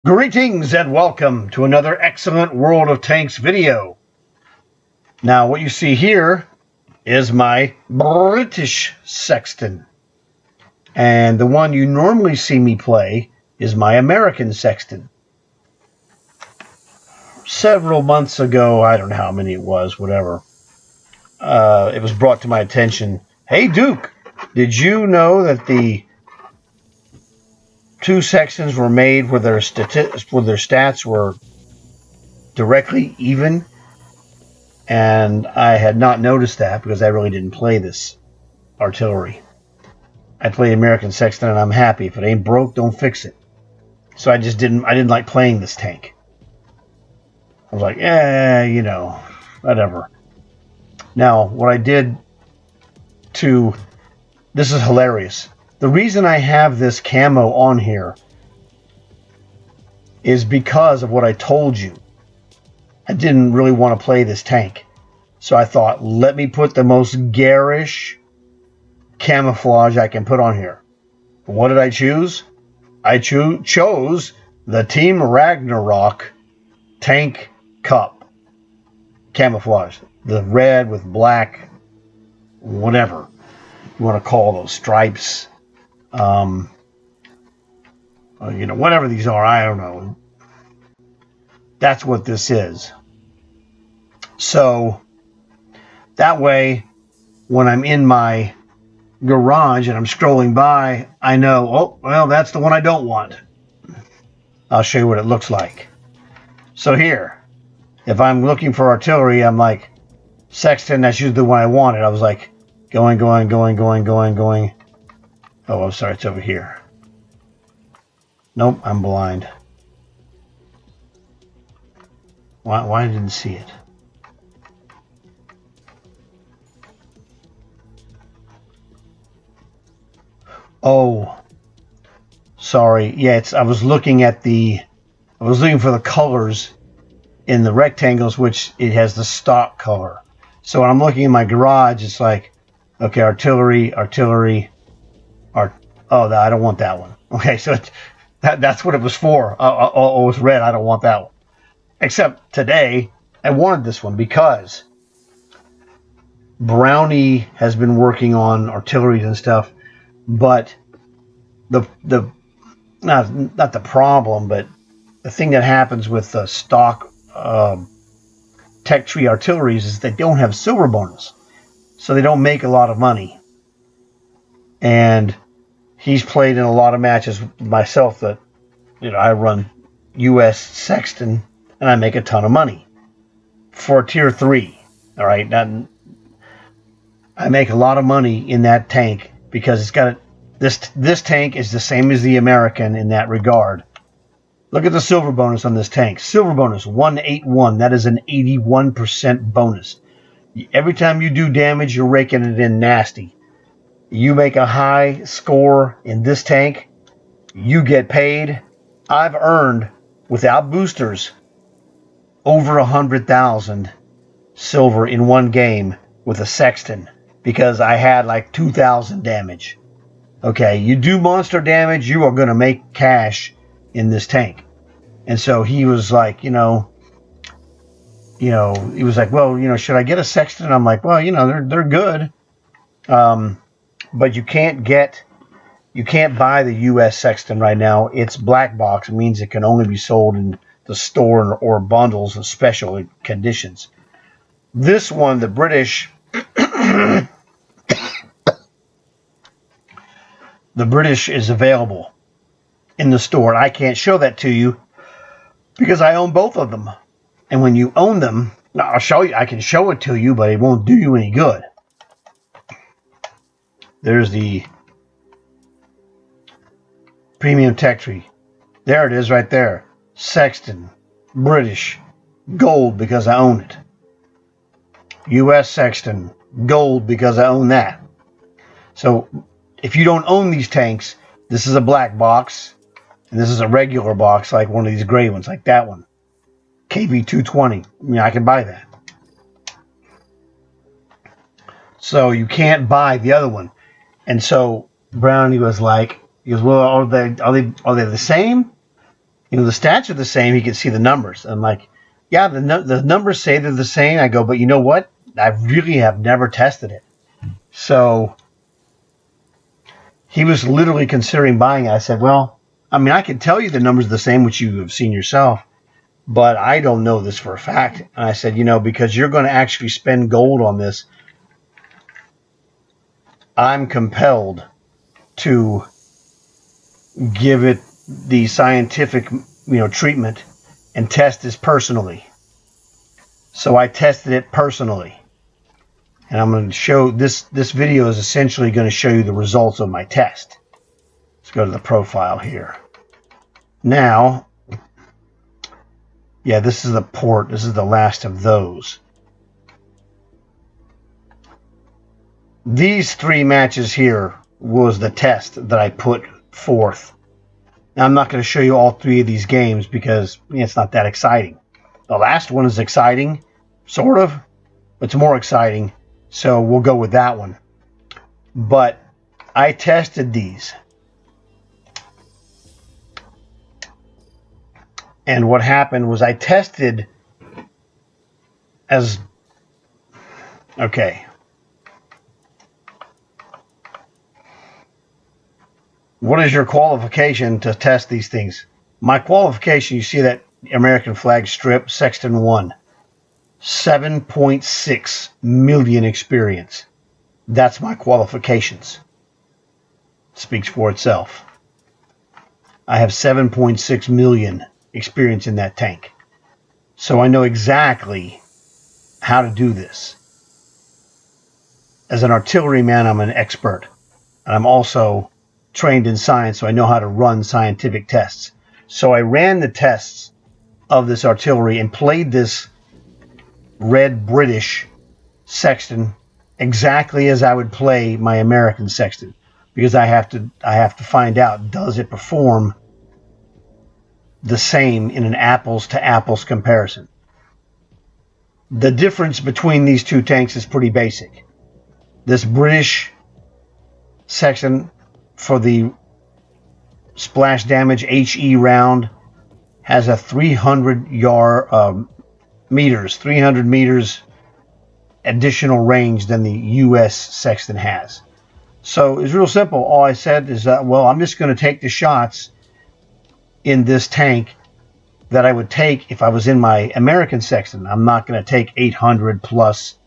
Greetings and welcome to another excellent World of Tanks video. Now what you see here is my British Sexton. And the one you normally see me play is my American Sexton. Several months ago, I don't know how many it was, whatever, it was brought to my attention, hey Duke, did you know that the two Sextons were made where their stats were directly even? And I had not noticed that because I really didn't play this artillery. I play American Sexton and I'm happy. If it ain't broke, don't fix it. So I didn't like playing this tank. I was like, whatever. Now, what I did this is hilarious. The reason I have this camo on here is because of what I told you. I didn't really want to play this tank. So I thought, let me put the most garish camouflage I can put on here. What did I choose? I chose the Team Ragnarok Tank Cup camouflage. The red with black, whatever you want to call those stripes. Whatever these are, I don't know. That's what this is. So that way, when I'm in my garage and I'm scrolling by, I know, oh, well, that's the one I don't want. I'll show you what it looks like. So here, if I'm looking for artillery, I'm like, Sexton, that's usually the one I wanted. I was like, going. Oh, I'm sorry, it's over here. Nope, I'm blind. Why I didn't see it? Oh, sorry. Yeah, I was looking for the colors in the rectangles, which it has the stock color. So when I'm looking in my garage, it's like, okay, artillery. Oh, no, I don't want that one. Okay, so that's what it was for. Oh, it's red. I don't want that one. Except today, I wanted this one because Brownie has been working on artilleries and stuff, but the not the problem, but the thing that happens with the stock tech tree artilleries is they don't have silver bonus, so they don't make a lot of money. And he's played in a lot of matches with myself that I run US Sexton and I make a ton of money for tier 3. All right, now, I make a lot of money in that tank because it's got this tank is the same as the American in that regard. Look at the silver bonus on this tank. Silver bonus 181. That is an 81% bonus. Every time you do damage, you're raking it in nasty. You make a high score in this tank, you get paid. I've earned, without boosters, over 100,000 silver in one game with a Sexton because I had like 2,000 damage. Okay, you do monster damage, you are going to make cash in this tank. And so he was like, he was like, well, should I get a Sexton? And I'm like, well, they're good. But you can't buy the US Sexton right now. It's black box. It means it can only be sold in the store or bundles of special conditions. This one, the British, the British is available in the store. I can't show that to you because I own both of them. And when you own them, I'll show you. I can show it to you, but it won't do you any good. There's the premium tech tree. There it is right there. Sexton, British, gold because I own it. US Sexton, gold because I own that. So if you don't own these tanks, this is a black box, and this is a regular box like one of these gray ones, like that one. KV220. I can buy that. So you can't buy the other one. And so Brownie was like, well, are they the same? The stats are the same. He can see the numbers. I'm like, yeah, the numbers say they're the same. I go, but you know what? I really have never tested it. So he was literally considering buying it. I said, well, I mean, I can tell you the numbers are the same, which you have seen yourself, but I don't know this for a fact. And I said, because you're going to actually spend gold on this, I'm compelled to give it the scientific, treatment and test this personally. So I tested it personally. And I'm going to show this video is essentially going to show you the results of my test. Let's go to the profile here. Now, yeah, this is the port. This is the last of those. These 3 matches here was the test that I put forth. Now, I'm not going to show you all 3 of these games because it's not that exciting. The last one is exciting, sort of. It's more exciting, so we'll go with that one. But I tested these. And what happened was I tested as... Okay. What is your qualification to test these things? My qualification, you see that American flag strip, Sexton 1. 7.6 million experience. That's my qualifications. Speaks for itself. I have 7.6 million experience in that tank. So I know exactly how to do this. As an artilleryman, I'm an expert. And I'm also trained in science, so I know how to run scientific tests. So I ran the tests of this artillery and played this red British Sexton exactly as I would play my American Sexton, because I have to find out, does it perform the same in an apples to apples comparison. The difference between these 2 tanks is pretty basic. This British Sexton, for the splash damage HE round, has a 300 meters additional range than the US Sexton has. So it's real simple. All I said is that, well, I'm just going to take the shots in this tank that I would take if I was in my American Sexton. I'm not going to take 800 plus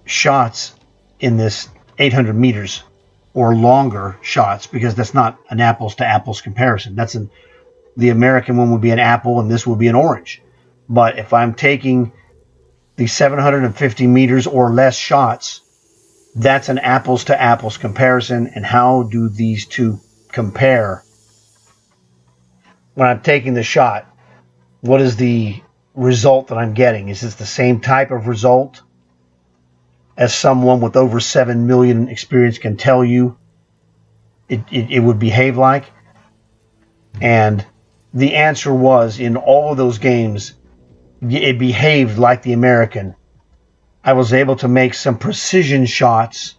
shots in this 800 meters or longer shots, because that's not an apples to apples comparison. The American one would be an apple and this would be an orange. But if I'm taking the 750 meters or less shots, that's an apples to apples comparison. And how do these 2 compare? When I'm taking the shot, what is the result that I'm getting? Is this the same type of result as someone with over 7 million experience can tell you it would behave like? And the answer was, in all of those games, it behaved like the American. I was able to make some precision shots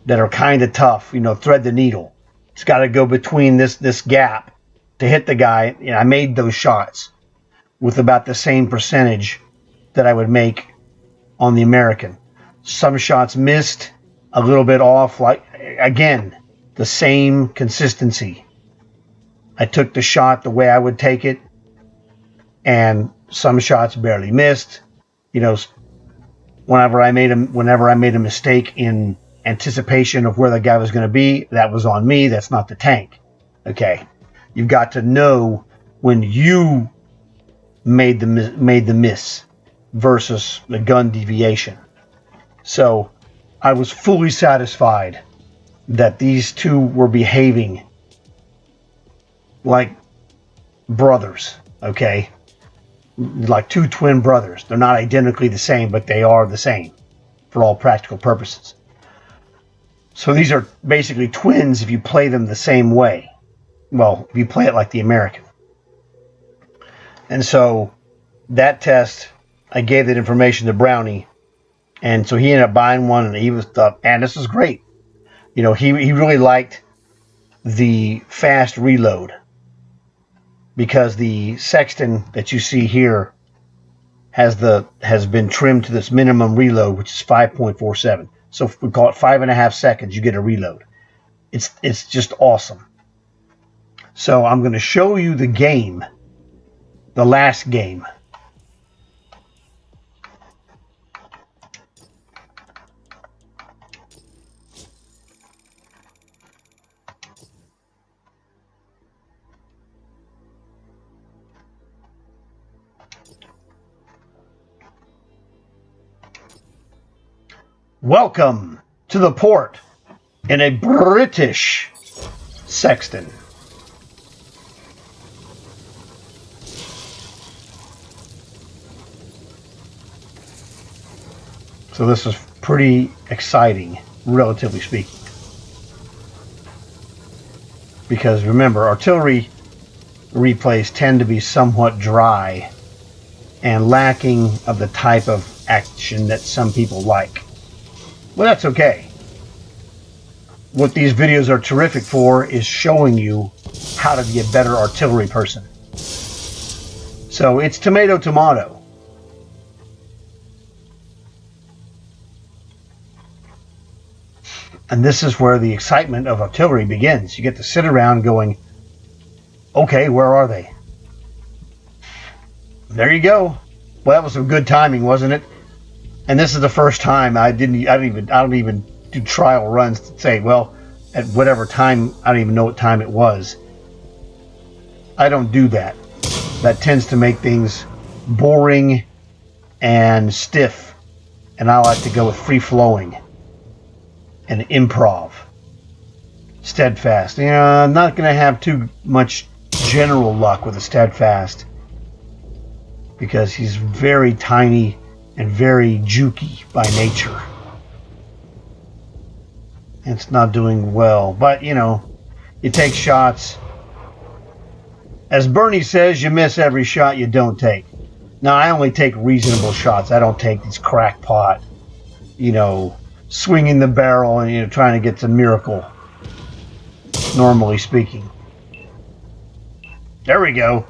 that are kind of tough, thread the needle. It's got to go between this gap to hit the guy. I made those shots with about the same percentage that I would make on the American. Some shots missed, a little bit off, again, the same consistency. I took the shot the way I would take it, and some shots barely missed. Whenever I made a mistake in anticipation of where the guy was going to be, that was on me. That's not the tank. Okay, you've got to know when you made the miss versus the gun deviation. So I was fully satisfied that these 2 were behaving like brothers. Okay, like 2 twin brothers. They're not identically the same, but they are the same for all practical purposes. So these are basically twins if you play them the same way. Well, if you play it like the American. And so that test, I gave that information to Brownie, and so he ended up buying one, and he was thought, man, this is great. He really liked the fast reload. because the Sexton that you see here has been trimmed to this minimum reload, which is 5.47. So if we call it 5.5 seconds, you get a reload. It's just awesome. So I'm going to show you the game, the last game. Welcome to the port in a British Sexton. So this is pretty exciting, relatively speaking. Because remember, artillery replays tend to be somewhat dry and lacking of the type of action that some people like. Well, that's okay. What these videos are terrific for is showing you how to be a better artillery person. So it's tomato, tomato. And this is where the excitement of artillery begins. You get to sit around going, okay, where are they? There you go. Well, that was some good timing, wasn't it? And this is the first time I don't even do trial runs to say, well, at whatever time, I don't even know what time it was. I don't do that. That tends to make things boring and stiff. And I like to go with free-flowing and improv. Steadfast. I'm not going to have too much general luck with a steadfast because he's very tiny and very jukey by nature. It's not doing well, but you take shots. As Bernie says, you miss every shot you don't take. Now, I only take reasonable shots. I don't take these crackpot, swinging the barrel and trying to get to miracle, normally speaking. There we go.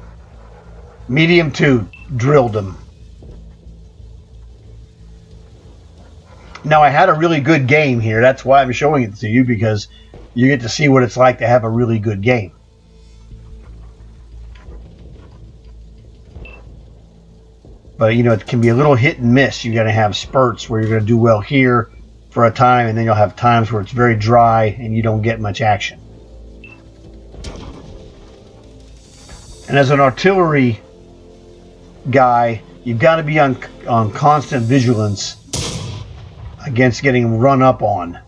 Medium 2, drilled him. Now, I had a really good game here. That's why I'm showing it to you, because you get to see what it's like to have a really good game. But, it can be a little hit and miss. You're going to have spurts where you're going to do well here for a time, and then you'll have times where it's very dry and you don't get much action. And as an artillery guy, you've got to be on constant vigilance against getting run up on.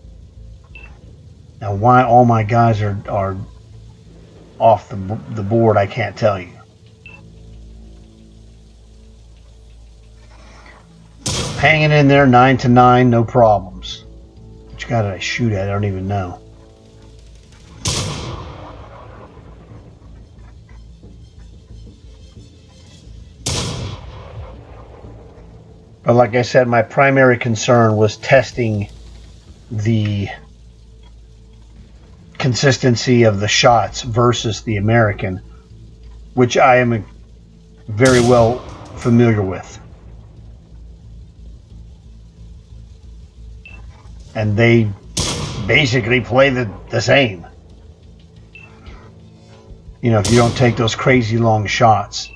Now, why all my guys are off the board, I can't tell you. Hanging in there, 9 to 9, no problems. Which guy did I shoot at? I don't even know. But like I said, my primary concern was testing the consistency of the shots versus the American, which I am very well familiar with. And they basically play the same. If you don't take those crazy long shots.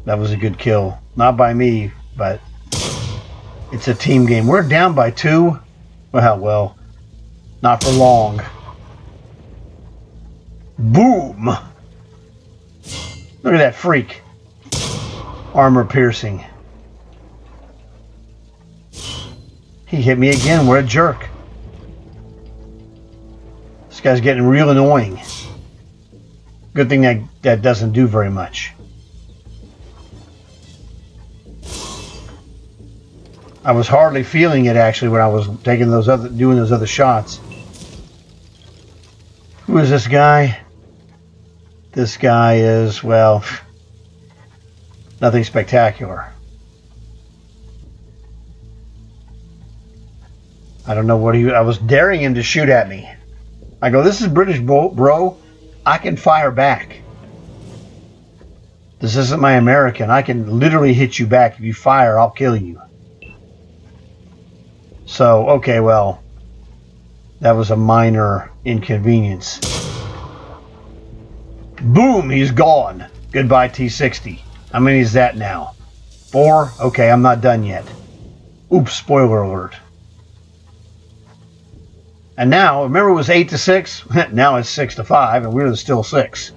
That was a good kill. Not by me, but it's a team game. We're down by 2. Well, not for long. Boom! Look at that freak. Armor piercing. He hit me again. What a jerk. This guy's getting real annoying. Good thing that doesn't do very much. I was hardly feeling it actually when I was doing those other shots. Who is this guy? This guy is, well, nothing spectacular. I don't know what I was daring him to shoot at me. I go, this is British, bro. I can fire back. This isn't my American. I can literally hit you back. If you fire, I'll kill you. So, okay, well, that was a minor inconvenience. Boom, he's gone. Goodbye, T60. How many is that now? 4? Okay, I'm not done yet. Oops, spoiler alert. And now, remember it was 8-6? Now it's 6-5, and we're still 6.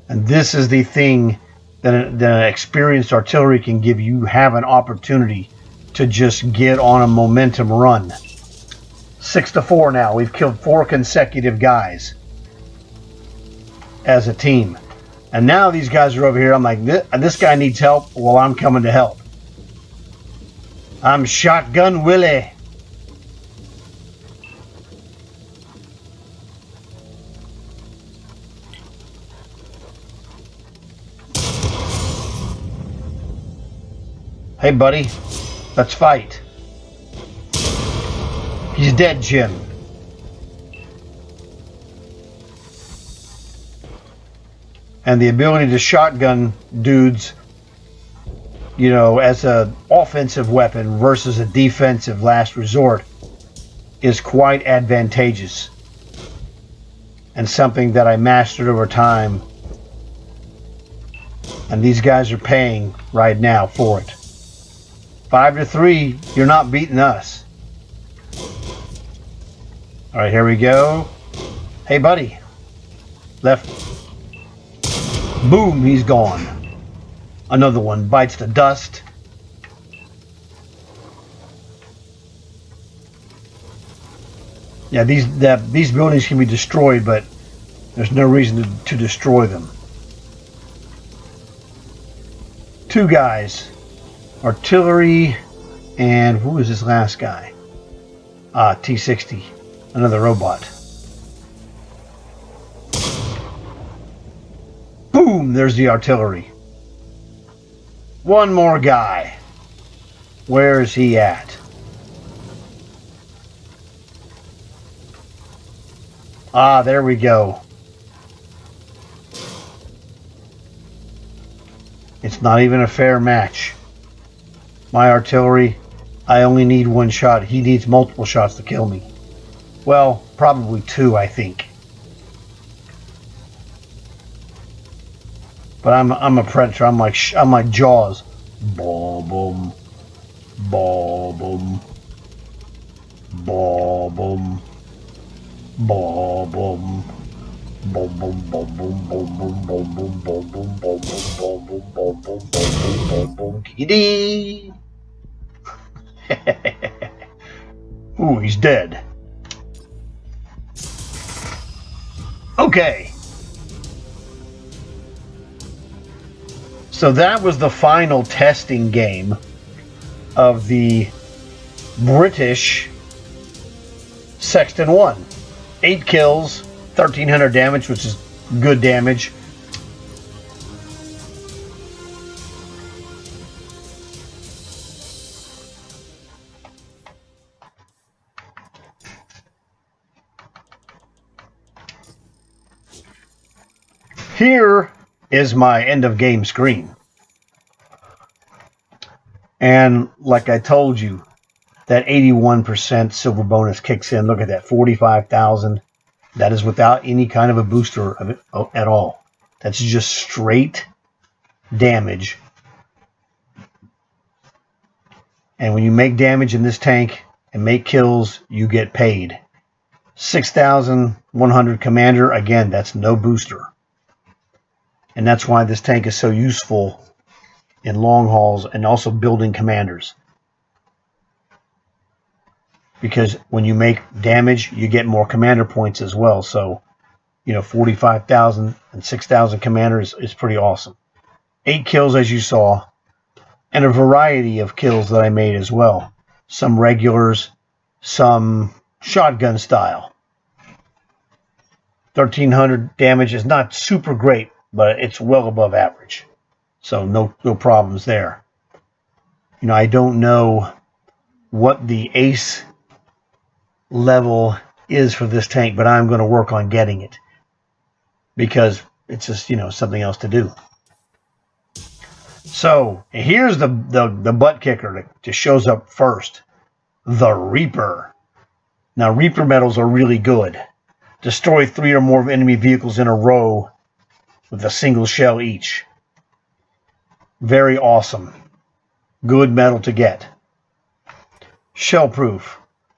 And this is the thing that an experienced artillery can give you. You have an opportunity to just get on a momentum run. 6-4 now. We've killed 4 consecutive guys as a team. And now these guys are over here. I'm like, this guy needs help. Well, I'm coming to help. I'm Shotgun Willie. Hey, buddy. Let's fight. He's dead, Jim. And the ability to shotgun dudes, you know, as an offensive weapon versus a defensive last resort is quite advantageous. And something that I mastered over time. And these guys are paying right now for it. 5-3, you're not beating us. All right, here we go. Hey, buddy. Left. Boom, he's gone. Another one bites the dust. Yeah, these buildings can be destroyed, but there's no reason to destroy them. 2 guys. Artillery, and who is this last guy? T60, another robot. Boom, there's the artillery. One more guy. Where is he at? There we go. It's not even a fair match. My artillery, I only need 1 shot. He needs multiple shots to kill me. Well, probably 2, I think. But I'm a predator. I'm like Jaws. Boom, boom, boom, boom, boom, boom, boom. Boom boom boom boom boom boom boom boom boom boom boom boom boom boom boom boom boom boom boom kitty. Ooh, he's dead. Okay. So that was the final testing game of the British Sexton 1. 8 kills, 1,300 damage, which is good damage. Here is my end of game screen. And like I told you, that 81% silver bonus kicks in. Look at that, 45,000. That is without any kind of a booster of it at all. That's just straight damage. And when you make damage in this tank and make kills, you get paid. 6,100 commander. Again, that's no booster. And that's why this tank is so useful in long hauls and also building commanders. Because when you make damage, you get more commander points as well. So, 45,000 and 6,000 commanders is pretty awesome. 8 kills, as you saw, and a variety of kills that I made as well. Some regulars, some shotgun style. 1,300 damage is not super great, but it's well above average. So no problems there. I don't know what the ace level is for this tank, but I'm going to work on getting it because it's just, something else to do. So here's the butt kicker that just shows up first. The Reaper. Now, Reaper medals are really good. Destroy 3 or more enemy vehicles in a row with a single shell each. Very awesome. Good medal to get. Shellproof.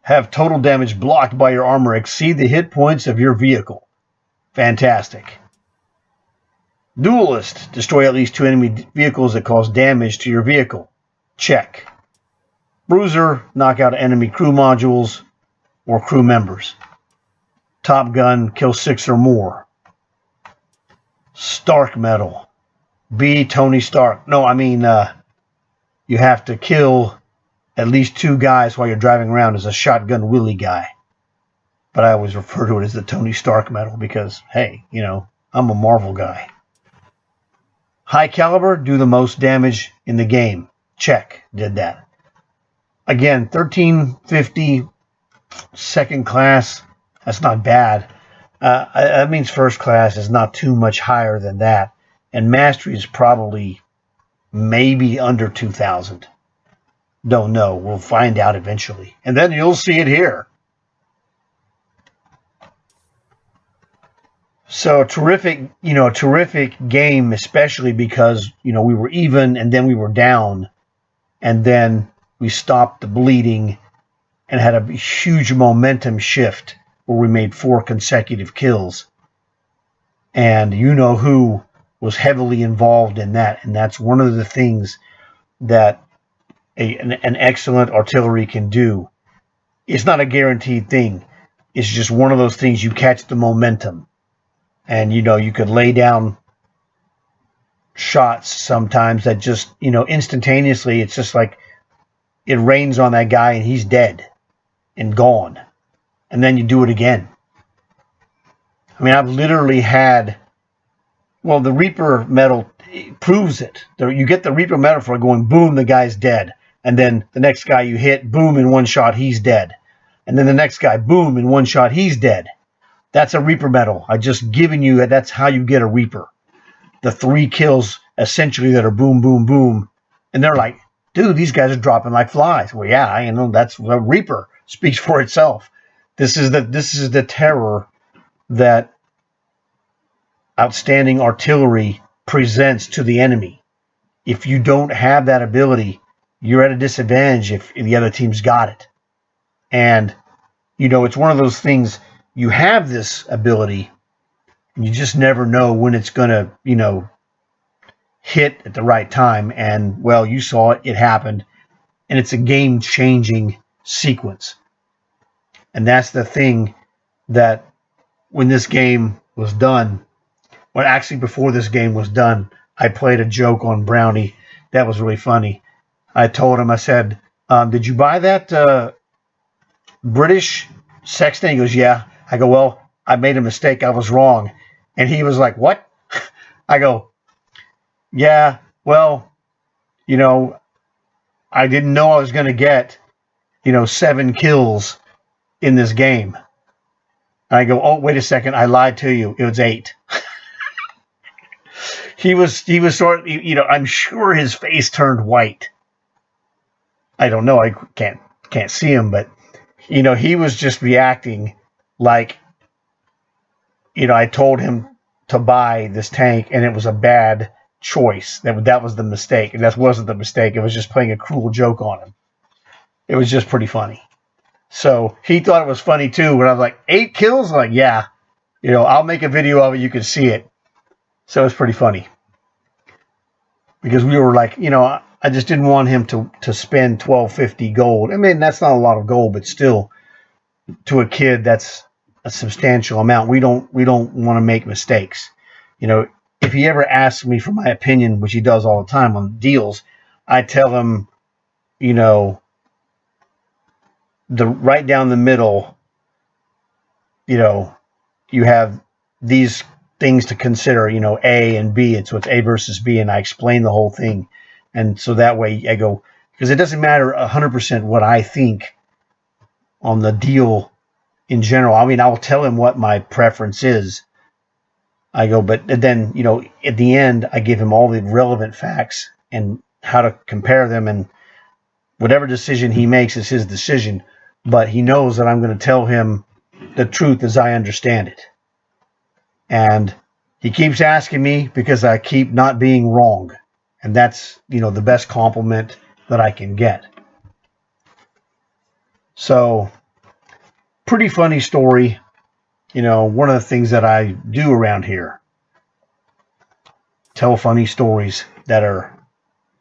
Have total damage blocked by your armor exceed the hit points of your vehicle. Fantastic. Duelist. Destroy at least 2 enemy vehicles that cause damage to your vehicle. Check. Bruiser. Knock out enemy crew modules or crew members. Top Gun. Kill 6 or more. Stark medal. Be Tony Stark. No, I mean, you have to kill at least 2 guys while you're driving around as a shotgun Willie guy. But I always refer to it as the Tony Stark medal because, hey, I'm a Marvel guy. High caliber, do the most damage in the game. Check, did that. Again, 1350 second class, that's not bad. That means first class is not too much higher than that. And mastery is probably maybe under 2,000. Don't know. We'll find out eventually. And then you'll see it here. So terrific game, especially because, we were even and then we were down and then we stopped the bleeding and had a huge momentum shift where we made 4 consecutive kills. And who was heavily involved in that. And that's one of the things that an excellent artillery can do. It's not a guaranteed thing. It's just one of those things you catch the momentum. And, you could lay down shots sometimes that just, instantaneously, it's just like it rains on that guy and he's dead and gone. And then you do it again. I mean, I've literally had, the Reaper medal proves it. You get the Reaper medal for going, boom, the guy's dead. And then the next guy you hit, boom, in one shot, he's dead. And then the next guy, boom, in one shot, he's dead. That's a Reaper medal. I just given you, that's how you get a Reaper. The 3 kills, essentially, that are boom, boom, boom. And they're like, dude, these guys are dropping like flies. Well, yeah, that's a Reaper. Speaks for itself. This is the terror that outstanding artillery presents to the enemy. If you don't have that ability, you're at a disadvantage if the other team's got it. And, it's one of those things, you have this ability, and you just never know when it's going to, hit at the right time. And, you saw it, it happened, and it's a game-changing sequence. And that's the thing that when this game was done, before this game was done, I played a joke on Brownie. That was really funny. I told him, I said, did you buy that British Sexton? He goes, yeah. I go, I made a mistake. I was wrong. And he was like, what? I go, yeah, I didn't know I was going to get, 7 kills in this game. And I go, oh, wait a second. I lied to you. It was 8. He was sort of, I'm sure his face turned white. I don't know. I can't see him, but, he was just reacting like, I told him to buy this tank and it was a bad choice. That was the mistake. And that wasn't the mistake. It was just playing a cruel joke on him. It was just pretty funny. So he thought it was funny too. When I was like, 8 kills? I'm like, yeah, I'll make a video of it. You can see it. So it's pretty funny. Because we were like, I just didn't want him to spend $12.50 gold. I mean, that's not a lot of gold, but still, to a kid, that's a substantial amount. We don't want to make mistakes. If he ever asks me for my opinion, which he does all the time on deals, I tell him, the right down the middle, you have these things to consider, A and B. So it's A versus B, and I explain the whole thing. And so that way I go, because it doesn't matter 100% what I think on the deal in general. I mean, I'll tell him what my preference is. I go, but then, you know, at the end, I give him all the relevant facts and how to compare them, and whatever decision he makes is his decision. But he knows that I'm going to tell him the truth as I understand it. And he keeps asking me because I keep not being wrong. And that's, you know, the best compliment that I can get. So, pretty funny story. You know, one of the things that I do around here, tell funny stories that are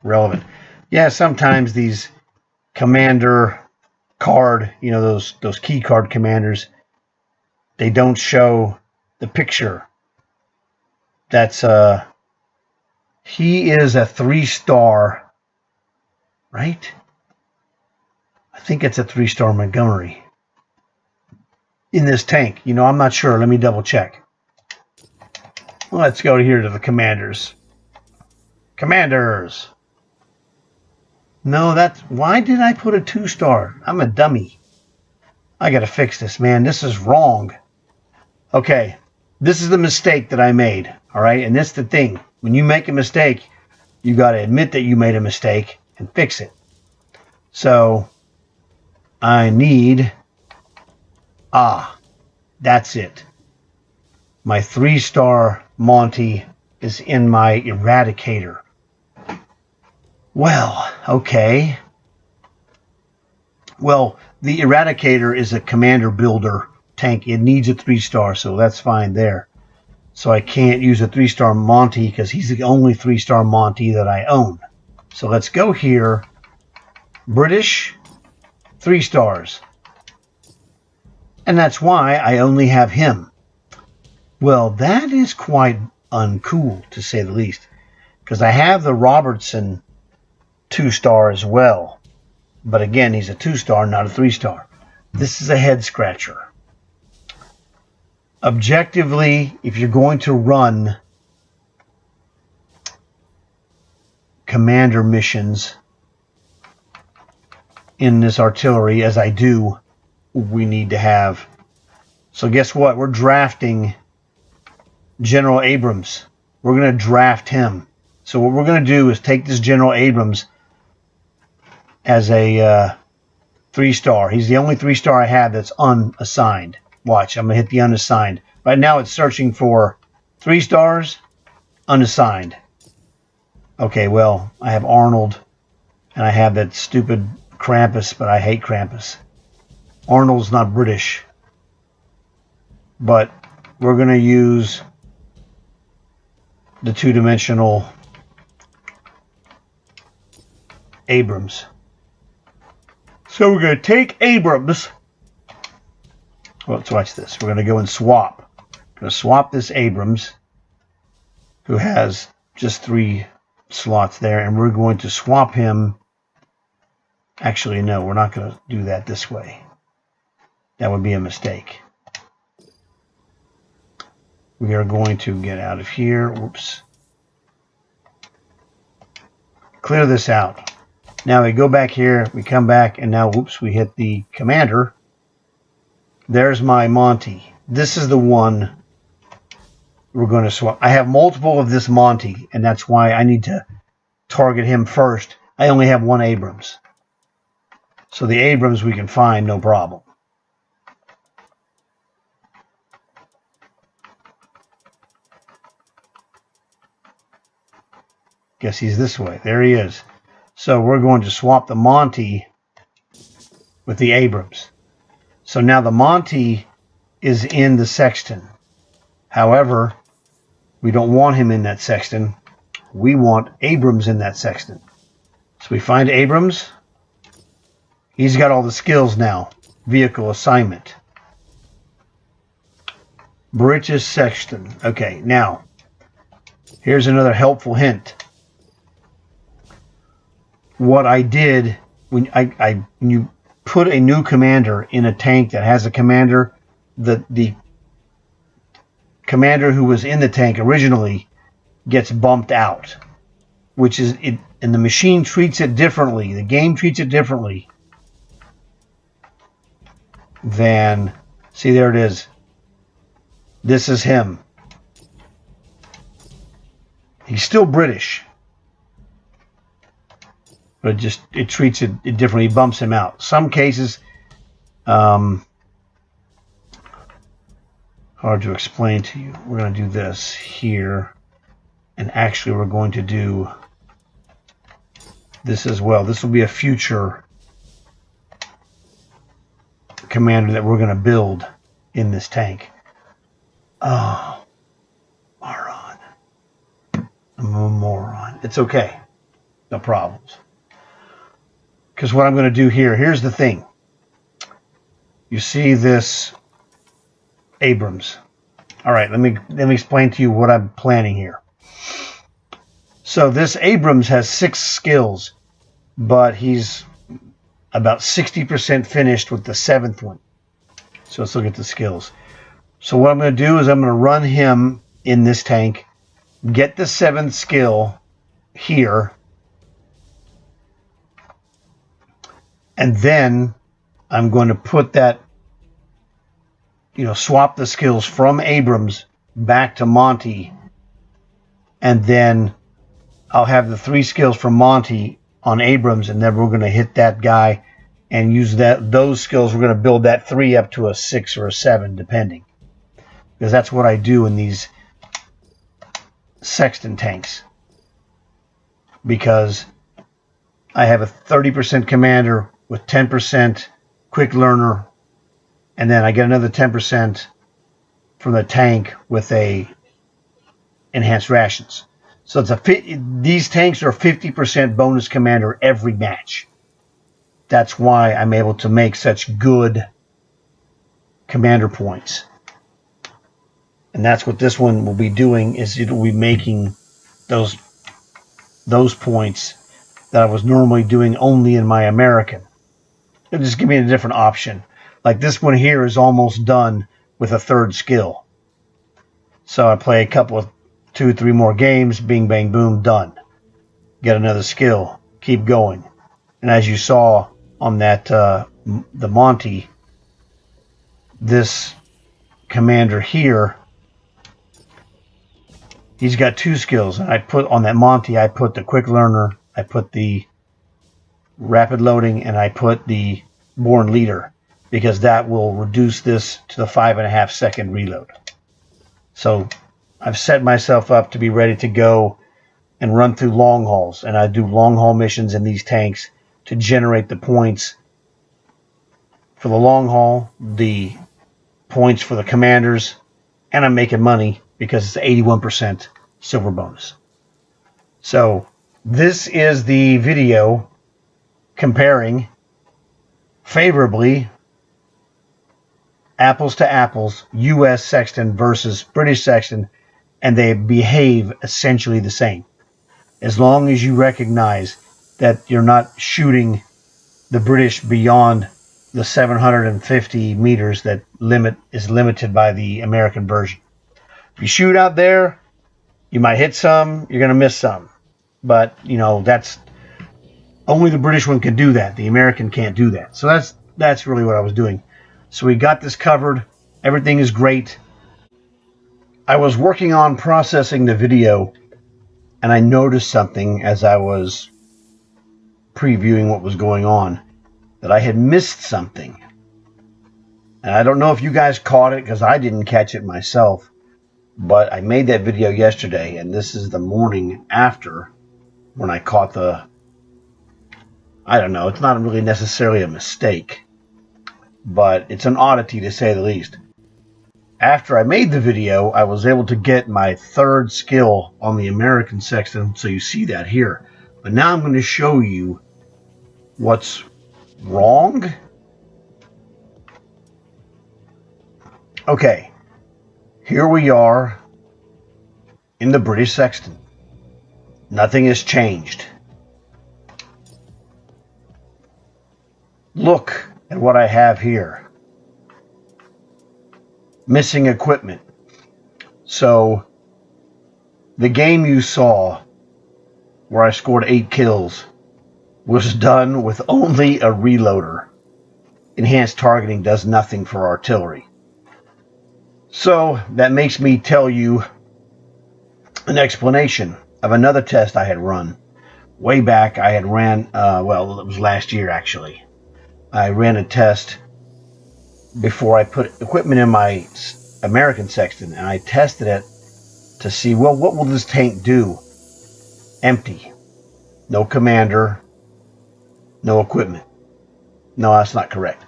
relevant. Yeah, sometimes these commander card, you know, those key card commanders, they don't show the picture. That's he is a 3-star, right? I think it's a 3-star Montgomery in this tank. You know, I'm not sure. Let me double check. Let's go here to the commanders. Commanders. No, that's... Why did I put a 2-star? I'm a dummy. I got to fix this, man. This is wrong. Okay. This is the mistake that I made. All right. And that's the thing. When you make a mistake, you got to admit that you made a mistake and fix it. So I need... that's it. My 3-star Monty is in my Eradicator. Well, okay. Well, the Eradicator is a commander builder tank. It needs a 3-star, so that's fine there. So I can't use a 3-star Monty because he's the only 3-star Monty that I own. So let's go here. British, 3 stars. And that's why I only have him. Well, that is quite uncool, to say the least. Because I have the Robertson 2-star as well. But again, he's a 2-star, not a 3-star. This is a head scratcher. Objectively, if you're going to run commander missions in this artillery, as I do, we need to have... So guess what? We're drafting General Abrams. We're going to draft him. So what we're going to do is take this General Abrams as a 3-star. He's the only 3-star I have that's unassigned. Watch, I'm going to hit the unassigned. Right now it's searching for 3 stars, unassigned. Okay, well, I have Arnold, and I have that stupid Krampus, but I hate Krampus. Arnold's not British. But we're going to use the 2-dimensional Abrams. So we're going to take Abrams. Well, let's watch this. We're going to go and swap. We're going to swap this Abrams, who has just 3 slots there, and we're going to swap him. Actually, no, we're not going to do that this way. That would be a mistake. We are going to get out of here. Whoops. Clear this out. Now we go back here, we come back, and now, whoops, we hit the commander. There's my Monty. This is the one we're going to swap. I have multiple of this Monty, and that's why I need to target him first. I only have 1 Abrams. So the Abrams we can find, no problem. Guess he's this way. There he is. So we're going to swap the Monty with the Abrams. So now the Monty is in the Sexton. However, we don't want him in that Sexton. We want Abrams in that Sexton. So we find Abrams. He's got all the skills now. Vehicle assignment. British Sexton. Okay, now, here's another helpful hint. What I did, when you put a new commander in a tank that has a commander, the commander who was in the tank originally gets bumped out, which is it, and the machine treats it differently. The game treats it differently than See, there it is. This is him. He's still British, but it treats it differently. He bumps him out. Some cases, hard to explain to you. We're going to do this here, and actually we're going to do this as well. This will be a future commander that we're going to build in this tank. Oh, I'm a moron. It's okay. No problems. Because what I'm going to do here's the thing. You see this Abrams. All right, let me explain to you what I'm planning here. So this Abrams has 6 skills, but he's about 60% finished with the 7th one. So let's look at the skills. So what I'm going to do is I'm going to run him in this tank, get the 7th skill here, and then I'm going to put that, swap the skills from Abrams back to Monty, and then I'll have the 3 skills from Monty on Abrams, and then we're going to hit that guy and use those skills. We're going to build that 3 up to a 6 or a 7, depending. Because that's what I do in these Sexton tanks. Because I have a 30% commander with 10% quick learner, and then I get another 10% from the tank with a enhanced rations. So these tanks are 50% bonus commander every match. That's why I'm able to make such good commander points. And that's what this one will be doing, is it will be making those points that I was normally doing only in my American. It'll just give me a different option. Like this one here is almost done with a 3rd skill. So I play a couple of 2-3 more games, bing, bang, boom, done. Get another skill, keep going. And as you saw on that, the Monty, this commander here, he's got 2 skills. And I put on that Monty, I put the quick learner, I put the rapid loading, and I put the born leader, because that will reduce this to the 5.5 second reload. So I've set myself up to be ready to go and run through long hauls, and I do long haul missions in these tanks to generate the points for the long haul, the points for the commanders, and I'm making money because it's 81% silver bonus. So this is the video comparing favorably apples to apples, US Sexton versus British Sexton, and they behave essentially the same. As long as you recognize that you're not shooting the British beyond the 750 meters that is limited by the American version. If you shoot out there, you might hit some, you're going to miss some. But, that's only the British one can do that. The American can't do that. So that's really what I was doing. So we got this covered. Everything is great. I was working on processing the video, and I noticed something as I was previewing what was going on, that I had missed something. And I don't know if you guys caught it, because I didn't catch it myself. But I made that video yesterday, and this is the morning after when I caught I don't know, it's not really necessarily a mistake, but it's an oddity to say the least. After I made the video, I was able to get my 3rd skill on the American Sexton, so you see that here. But now I'm going to show you what's wrong. Okay, here we are in the British Sexton. Nothing has changed. Look at what I have here. Missing equipment. So, the game you saw, where I scored 8 kills, was done with only a reloader. Enhanced targeting does nothing for artillery. So that makes me tell you an explanation of another test I had run. Way back, I had ran, well, it was last year actually. I ran a test before I put equipment in my American Sexton, and I tested it to see, well, what will this tank do? Empty. No commander, no equipment. No, that's not correct.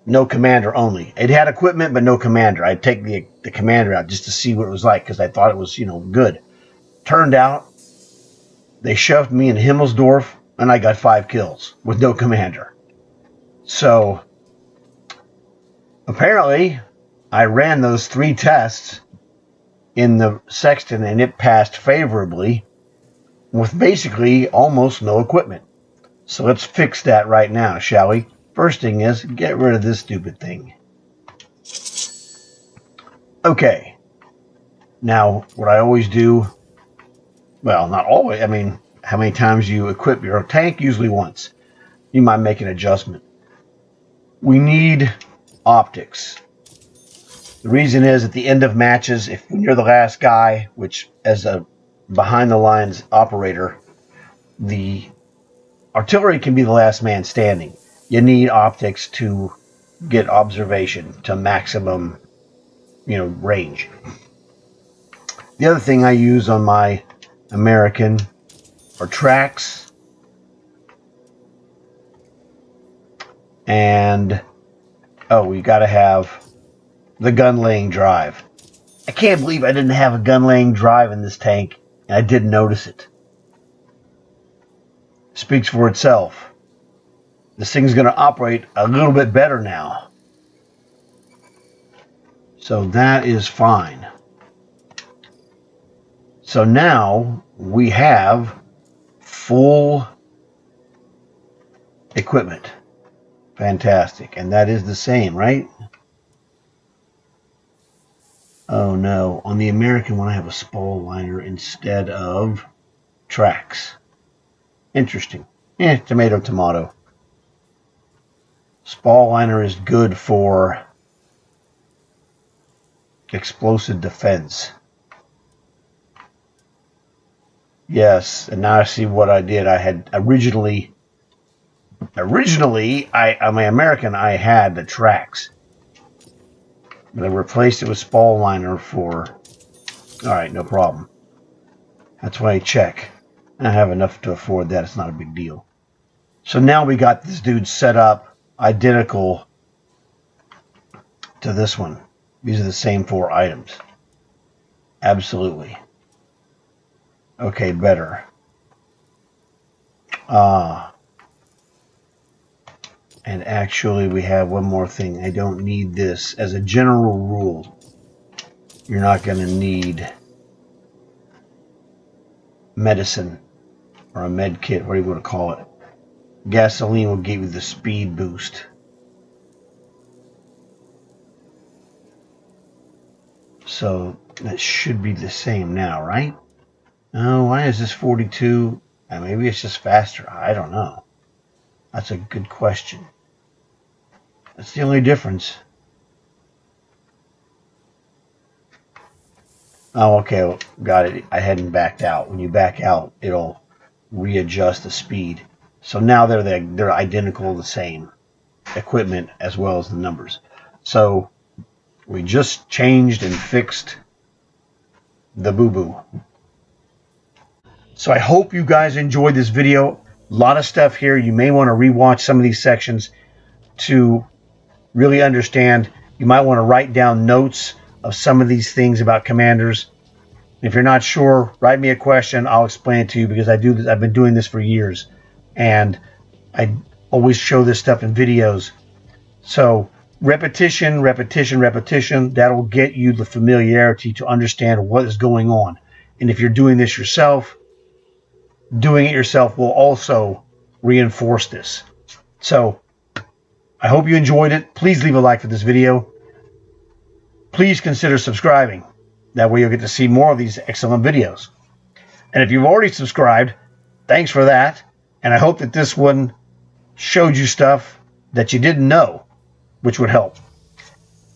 No commander only. It had equipment, but no commander. I'd take the commander out just to see what it was like because I thought it was, good. Turned out they shoved me in Himmelsdorf and I got 5 kills with no commander. So apparently I ran those 3 tests in the Sexton and it passed favorably with basically almost no equipment. So let's fix that right now, shall we? First thing is, get rid of this stupid thing. Okay. Now, what I always do, well, not always, I mean, how many times you equip your tank? Usually once. You might make an adjustment. We need optics. The reason is at the end of matches, if you're the last guy, which as a behind-the-lines operator, the artillery can be the last man standing. You need optics to get observation to maximum, range. The other thing I use on my American are tracks and we got to have the gun laying drive. I can't believe I didn't have a gun laying drive in this tank and I didn't notice it. Speaks for itself. This thing's going to operate a little bit better now. So that is fine. So now we have full equipment. Fantastic. And that is the same, right? Oh no. On the American one I have a spall liner instead of tracks. Interesting. Tomato, tomato. Spall liner is good for explosive defense. Yes, and now I see what I did. I had originally on my American I had the tracks, but I replaced it with spall liner for. All right, no problem. That's why I check. I have enough to afford that. It's not a big deal. So now we got this dude set up identical to this one. These are the same 4 items. Absolutely. Okay, better. And actually we have one more thing. I don't need this. As a general rule, you're not going to need medicine or a med kit, whatever you want to call it. Gasoline will give you the speed boost. So that should be the same now, right? Oh, why is this 42? Maybe it's just faster. I don't know. That's a good question. That's the only difference. Oh, okay. Got it. I hadn't backed out. When you back out, it'll readjust the speed. So now they're identical, the same equipment as well as the numbers. So we just changed and fixed the boo-boo. So I hope you guys enjoyed this video. A lot of stuff here. You may want to rewatch some of these sections to really understand. You might want to write down notes of some of these things about commanders. If you're not sure, write me a question. I'll explain it to you because I've been doing this for years. And I always show this stuff in videos. So repetition, repetition, repetition. That'll get you the familiarity to understand what is going on. And if you're doing this yourself, doing it yourself will also reinforce this. So I hope you enjoyed it. Please leave a like for this video. Please consider subscribing. That way you'll get to see more of these excellent videos. And if you've already subscribed, thanks for that. And I hope that this one showed you stuff that you didn't know, which would help.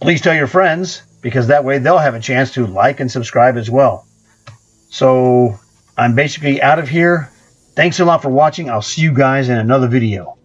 Please tell your friends. because that way they'll have a chance to like and subscribe as well. So I'm basically out of here. Thanks a lot for watching. I'll see you guys in another video.